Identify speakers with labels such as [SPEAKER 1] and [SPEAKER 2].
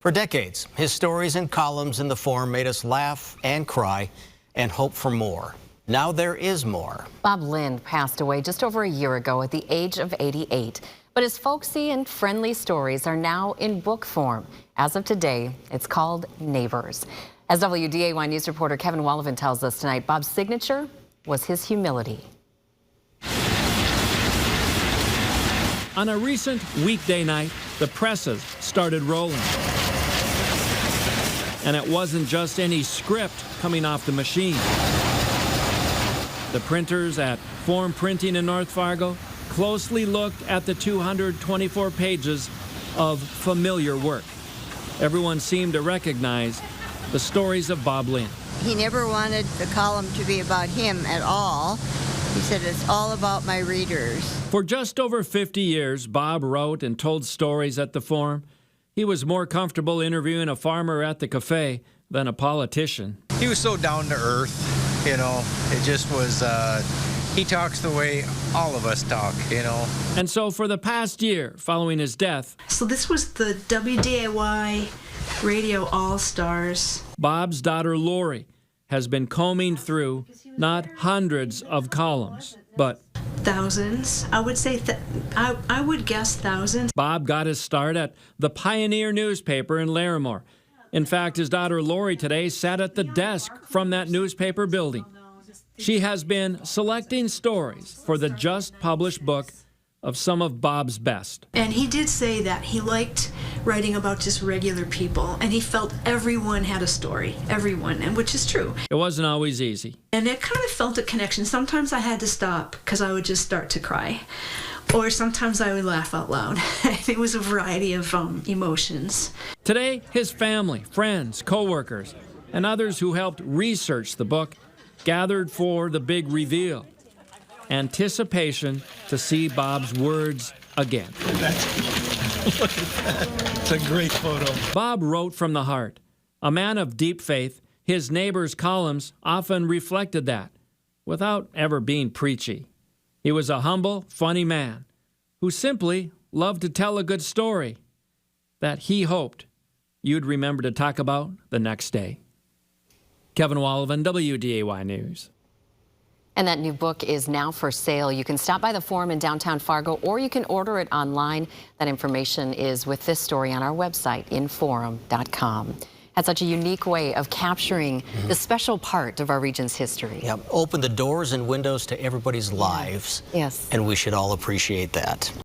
[SPEAKER 1] For decades, his stories and columns in the Forum made us laugh and cry and hope for more. Now there is more.
[SPEAKER 2] Bob Lind passed away just over a year ago at the age of 88. But his folksy and friendly stories are now in book form. As of today, it's called Neighbors. As WDAY News reporter Kevin Wallivan tells us tonight, Bob's signature was his humility.
[SPEAKER 3] On a recent weekday night, the presses started rolling. And it wasn't just any script coming off the machine. The printers at Forum Printing in North Fargo closely looked at the 224 pages of familiar work. Everyone seemed to recognize the stories of Bob Lind.
[SPEAKER 4] He never wanted the column to be about him at all. He said, it's all about my readers.
[SPEAKER 3] For just over 50 years, Bob wrote and told stories at the Forum. He was more comfortable interviewing a farmer at the cafe than a politician.
[SPEAKER 5] He was so down to earth, you know. It just was, he talks the way all of us talk, you know.
[SPEAKER 3] And so for the past year, following his death,
[SPEAKER 6] so this was the WDAY Radio All-Stars.
[SPEAKER 3] Bob's daughter Lori has been combing through not hundreds of columns, but
[SPEAKER 6] thousands. I would say, I would guess thousands.
[SPEAKER 3] Bob got his start at the Pioneer newspaper in Larimore. In fact, his daughter Lori today sat at the desk from that newspaper building. She has been selecting stories for the just published book of some of Bob's best.
[SPEAKER 6] And he did say that he liked writing about just regular people, and he felt everyone had a story, everyone, and which is true.
[SPEAKER 3] It wasn't always easy.
[SPEAKER 6] And it kind of felt a connection. Sometimes I had to stop because I would just start to cry. Or sometimes I would laugh out loud. It was a variety of emotions.
[SPEAKER 3] Today, his family, friends, co-workers, and others who helped research the book gathered for the big reveal. Anticipation to see Bob's words again.
[SPEAKER 5] Look at that. It's a great photo.
[SPEAKER 3] Bob wrote from the heart. A man of deep faith, his neighbors' columns often reflected that, without ever being preachy. He was a humble, funny man who simply loved to tell a good story that he hoped you'd remember to talk about the next day. Kevin Wallivan, WDAY News.
[SPEAKER 2] And that new book is now for sale. You can stop by the Forum in downtown Fargo, or you can order it online. That information is with this story on our website, inforum.com. Had such a unique way of capturing the special part of our region's history.
[SPEAKER 1] Yep. Open the doors and windows to everybody's lives.
[SPEAKER 2] Yes.
[SPEAKER 1] And we should all appreciate that.